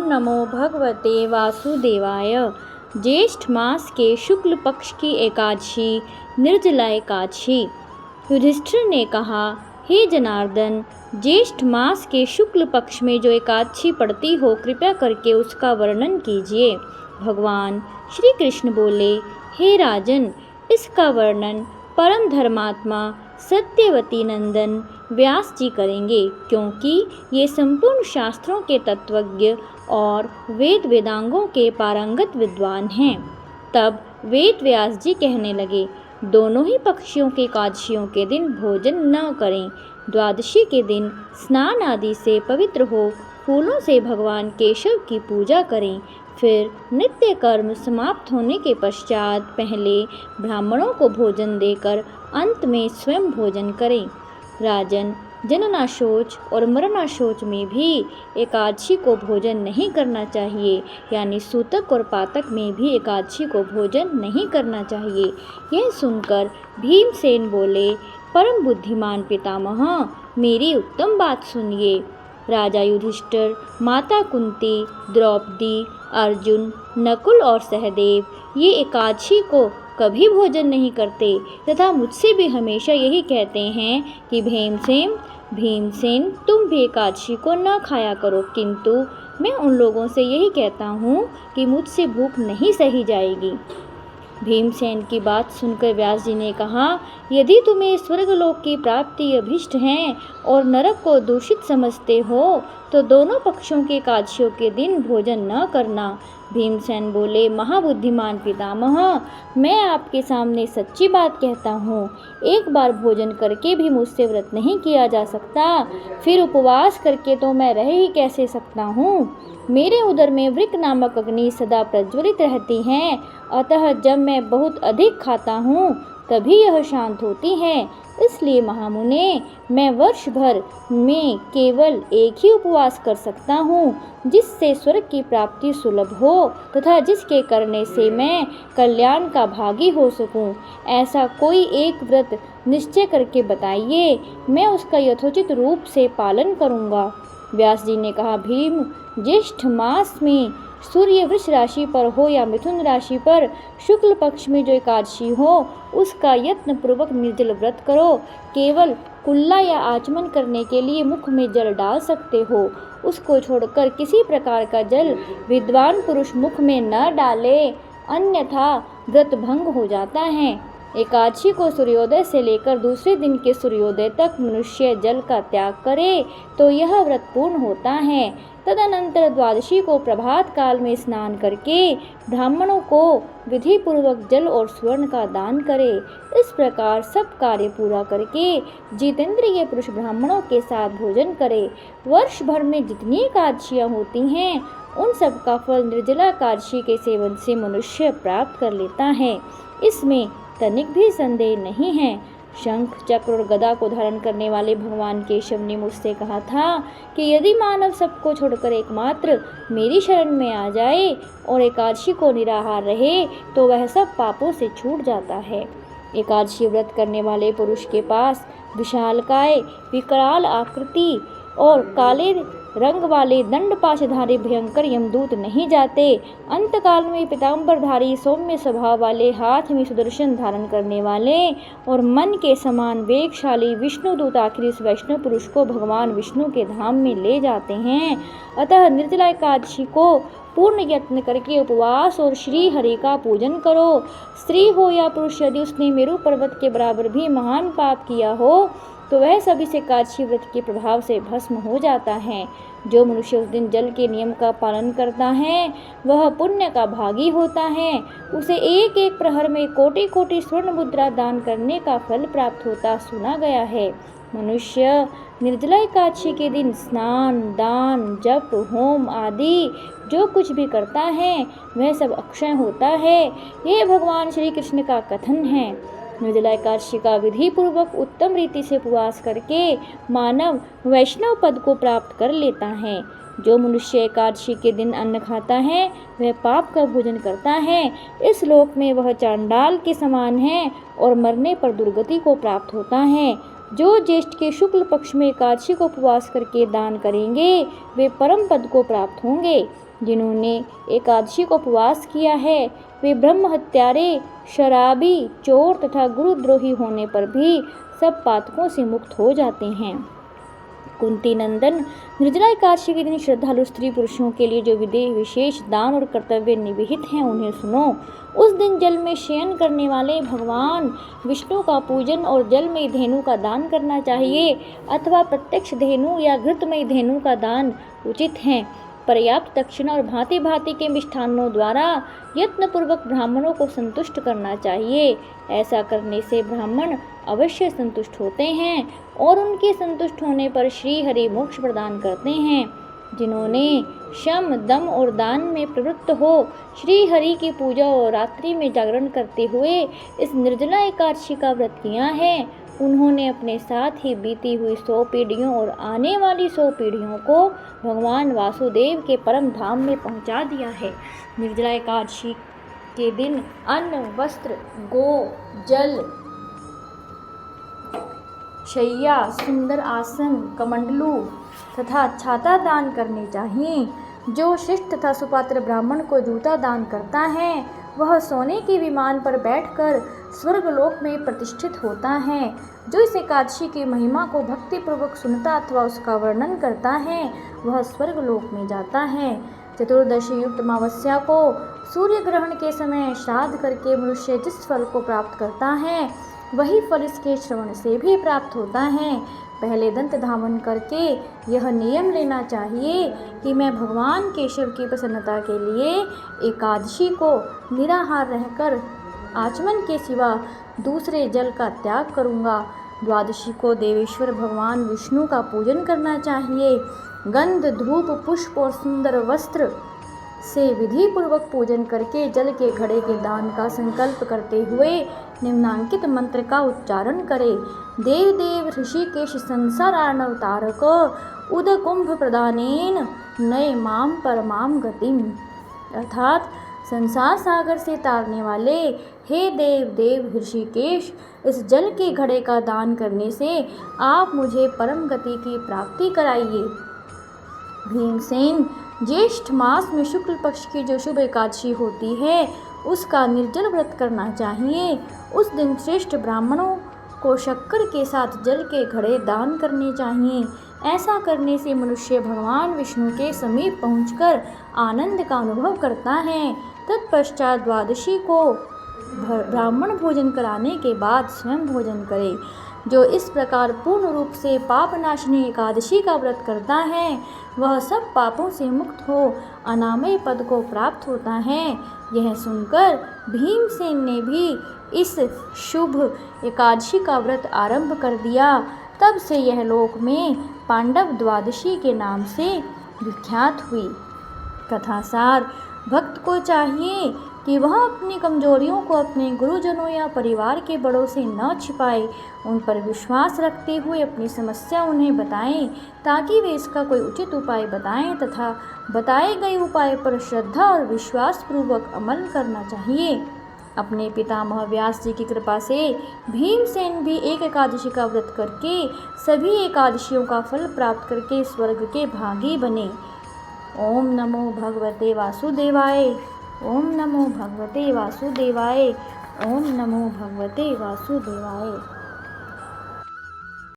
नमो भगवते वासुदेवाय। ज्येष्ठ मास के शुक्ल पक्ष की एकादशी निर्जला एकादशी। युधिष्ठिर ने कहा, हे जनार्दन, ज्येष्ठ मास के शुक्ल पक्ष में जो एकादशी पड़ती हो, कृपया करके उसका वर्णन कीजिए। भगवान श्री कृष्ण बोले, हे राजन, इसका वर्णन परम धर्मात्मा सत्यवती नंदन व्यास जी करेंगे, क्योंकि ये संपूर्ण शास्त्रों के तत्वज्ञ और वेद वेदांगों के पारंगत विद्वान हैं। तब वेद व्यास जी कहने लगे, दोनों ही पक्षियों के एकादशियों के दिन भोजन न करें। द्वादशी के दिन स्नान आदि से पवित्र हो फूलों से भगवान केशव की पूजा करें। फिर नित्य कर्म समाप्त होने के पश्चात पहले ब्राह्मणों को भोजन देकर अंत में स्वयं भोजन करें। राजन, जननाशोच और मरणाशोच में भी एकादशी को भोजन नहीं करना चाहिए, यानी सूतक और पातक में भी एकादशी को भोजन नहीं करना चाहिए। यह सुनकर भीमसेन बोले, परम बुद्धिमान पितामह, मेरी उत्तम बात सुनिए। राजा युधिष्ठिर, माता कुंती, द्रौपदी, अर्जुन, नकुल और सहदेव ये एकादशी को कभी भोजन नहीं करते तथा मुझसे भी हमेशा यही कहते हैं कि भीमसेन तुम भी एकादशी को न खाया करो, किंतु मैं उन लोगों से यही कहता हूँ कि मुझसे भूख नहीं सही जाएगी। भीमसेन की बात सुनकर व्यास जी ने कहा, यदि तुम्हें स्वर्गलोक की प्राप्ति अभिष्ट है और नरक को दूषित समझते हो, तो दोनों पक्षों के एकादशियों के दिन भोजन न करना। भीमसेन बोले, महाबुद्धिमान पितामह, मैं आपके सामने सच्ची बात कहता हूँ। एक बार भोजन करके भी मुझसे व्रत नहीं किया जा सकता, फिर उपवास करके तो मैं रह ही कैसे सकता हूँ। मेरे उदर में वृक नामक अग्नि सदा प्रज्वलित रहती है, अतः जब मैं बहुत अधिक खाता हूँ तभी यह शांत होती है। इसलिए महामुने, मैं वर्ष भर में केवल एक ही उपवास कर सकता हूँ, जिससे स्वर्ग की प्राप्ति सुलभ हो तथा जिसके करने से मैं कल्याण का भागी हो सकूँ। ऐसा कोई एक व्रत निश्चय करके बताइए, मैं उसका यथोचित रूप से पालन करूँगा। व्यास जी ने कहा, भीम, ज्येष्ठ मास में सूर्य वृष राशि पर हो या मिथुन राशि पर शुक्ल पक्ष में जो एकादशी हो, उसका यत्न पूर्वक निर्जल व्रत करो। केवल कुल्ला या आचमन करने के लिए मुख में जल डाल सकते हो। उसको छोड़कर किसी प्रकार का जल विद्वान पुरुष मुख में न डाले, अन्यथा व्रत भंग हो जाता है। एकादशी को सूर्योदय से लेकर दूसरे दिन के सूर्योदय तक मनुष्य जल का त्याग करे तो यह व्रत पूर्ण होता है। तदनंतर द्वादशी को प्रभात काल में स्नान करके ब्राह्मणों को विधि पूर्वक जल और स्वर्ण का दान करे। इस प्रकार सब कार्य पूरा करके जितेंद्रिय पुरुष ब्राह्मणों के साथ भोजन करे। वर्ष भर में जितनी एकादशियाँ होती हैं, उन सब का फल निर्जला एकादशी के सेवन से मनुष्य प्राप्त कर लेता है, इसमें तनिक भी संदेह नहीं है। शंख, चक्र और गदा को धारण करने वाले भगवान केशव ने मुझसे कहा था कि यदि मानव सबको छोड़कर एकमात्र मेरी शरण में आ जाए और एकादशी को निराहार रहे, तो वह सब पापों से छूट जाता है। एकादशी व्रत करने वाले पुरुष के पास विशालकाय, विकराल आकृति और काले रंग वाले दंड पाशधारी भयंकर यमदूत नहीं जाते। अंतकाल में पीताम्बरधारी सौम्य स्वभाव वाले, हाथ में सुदर्शन धारण करने वाले और मन के समान वेगशाली विष्णुदूत आखिर इस वैष्णव पुरुष को भगवान विष्णु के धाम में ले जाते हैं। अतः निर्जला एकादशी को पूर्ण यत्न करके उपवास और श्री हरि का पूजन करो। स्त्री हो या पुरुष, यदि उसने मेरु पर्वत के बराबर भी महान पाप किया हो, तो वह सभी से एकादशी व्रत के प्रभाव से भस्म हो जाता है। जो मनुष्य उस दिन जल के नियम का पालन करता है, वह पुण्य का भागी होता है। उसे एक एक प्रहर में कोटि कोटि स्वर्ण मुद्रा दान करने का फल प्राप्त होता सुना गया है। मनुष्य निर्जला एकादशी के दिन स्नान, दान, जप, होम आदि जो कुछ भी करता है, वह सब अक्षय होता है। यह भगवान श्री कृष्ण का कथन है। निर्जला एकादशी का विधि पूर्वक उत्तम रीति से उपवास करके मानव वैष्णव पद को प्राप्त कर लेता है। जो मनुष्य एकादशी के दिन अन्न खाता है, वह पाप का भोजन करता है। इस लोक में वह चांडाल के समान है और मरने पर दुर्गति को प्राप्त होता है। जो ज्येष्ठ के शुक्ल पक्ष में एकादशी को उपवास करके दान करेंगे वे परम पद को प्राप्त होंगे। जिन्होंने एकादशी को उपवास किया है वे ब्रह्म हत्यारे, शराबी, चोर तथा गुरुद्रोही होने पर भी सब पातकों से मुक्त हो जाते हैं। कुंती नंदन, निर्जला एकादशी के दिन श्रद्धालु स्त्री पुरुषों के लिए जो विशेष दान और कर्तव्य निविहित हैं उन्हें सुनो। उस दिन जल में शयन करने वाले भगवान विष्णु का पूजन और जल में धेनु का दान करना चाहिए अथवा प्रत्यक्ष धेनु या घृतमय धेनु का दान उचित है। पर्याप्त दक्षिणा और भांति भांति के मिष्ठान्नों द्वारा यत्नपूर्वक ब्राह्मणों को संतुष्ट करना चाहिए। ऐसा करने से ब्राह्मण अवश्य संतुष्ट होते हैं और उनके संतुष्ट होने पर श्री हरि मोक्ष प्रदान करते हैं। जिन्होंने शम, दम और दान में प्रवृत्त हो श्री हरि की पूजा और रात्रि में जागरण करते हुए इस निर्जला एकादशी का व्रत किया है उन्होंने अपने साथ ही बीती हुई 100 पीढ़ियों और आने वाली 100 पीढ़ियों को भगवान वासुदेव के परम धाम में पहुंचा दिया है। निर्जला एकादशी के दिन अन्न, वस्त्र, गो, जल, शैया, सुंदर आसन, कमंडलू तथा छाता दान करने चाहिए। जो शिष्ट तथा सुपात्र ब्राह्मण को जूता दान करता है वह सोने के विमान पर बैठकर स्वर्गलोक में प्रतिष्ठित होता है। जो इस एकादशी की महिमा को भक्तिपूर्वक सुनता अथवा उसका वर्णन करता है वह स्वर्गलोक में जाता है। चतुर्दशी युक्त अमावस्या को सूर्य ग्रहण के समय श्राद्ध करके मनुष्य जिस फल को प्राप्त करता है वही फल इसके श्रवण से भी प्राप्त होता है। पहले दंत धावन करके यह नियम लेना चाहिए कि मैं भगवान केशव की प्रसन्नता के लिए एकादशी को निराहार रहकर आचमन के सिवा दूसरे जल का त्याग करूँगा। द्वादशी को देवेश्वर भगवान विष्णु का पूजन करना चाहिए। गंध, धूप, पुष्प और सुंदर वस्त्र से विधि पूर्वक पूजन करके जल के घड़े के दान का संकल्प करते हुए निम्नांकित मंत्र का उच्चारण करें। देव देव ऋषिकेश संसार अवतारक उद कुंभ प्रदानेन नए माम परमाम गतिम, अर्थात संसार सागर से तारने वाले हे देव देव ऋषिकेश, इस जल के घड़े का दान करने से आप मुझे परम गति की प्राप्ति कराइए। भीमसेन, ज्येष्ठ मास में शुक्ल पक्ष की जो शुभ एकादशी होती है उसका निर्जल व्रत करना चाहिए। उस दिन श्रेष्ठ ब्राह्मणों को शक्कर के साथ जल के घड़े दान करने चाहिए। ऐसा करने से मनुष्य भगवान विष्णु के समीप पहुंचकर आनंद का अनुभव करता है। तत्पश्चात द्वादशी को ब्राह्मण भोजन कराने के बाद स्वयं भोजन करे। जो इस प्रकार पूर्ण रूप से पापनाशिनी एकादशी का व्रत करता है वह सब पापों से मुक्त हो अनामय पद को प्राप्त होता है। यह सुनकर भीमसेन ने भी इस शुभ एकादशी का व्रत आरंभ कर दिया। तब से यह लोक में पांडव द्वादशी के नाम से विख्यात हुई। कथासार, भक्त को चाहिए कि वह अपनी कमजोरियों को अपने गुरुजनों या परिवार के बड़ों से न छिपाए, उन पर विश्वास रखते हुए अपनी समस्या उन्हें बताएं ताकि वे इसका कोई उचित उपाय बताएं तथा बताए गए उपाय पर श्रद्धा और विश्वास पूर्वक अमल करना चाहिए। अपने पितामह व्यास जी की कृपा से भीमसेन भी एक एकादशी का व्रत करके सभी एकादशियों का फल प्राप्त करके स्वर्ग के भागी बने। ओम नमो भगवते वासुदेवाय। ओम नमो भगवते वासुदेवाय। ओम नमो भगवते वासुदेवाय।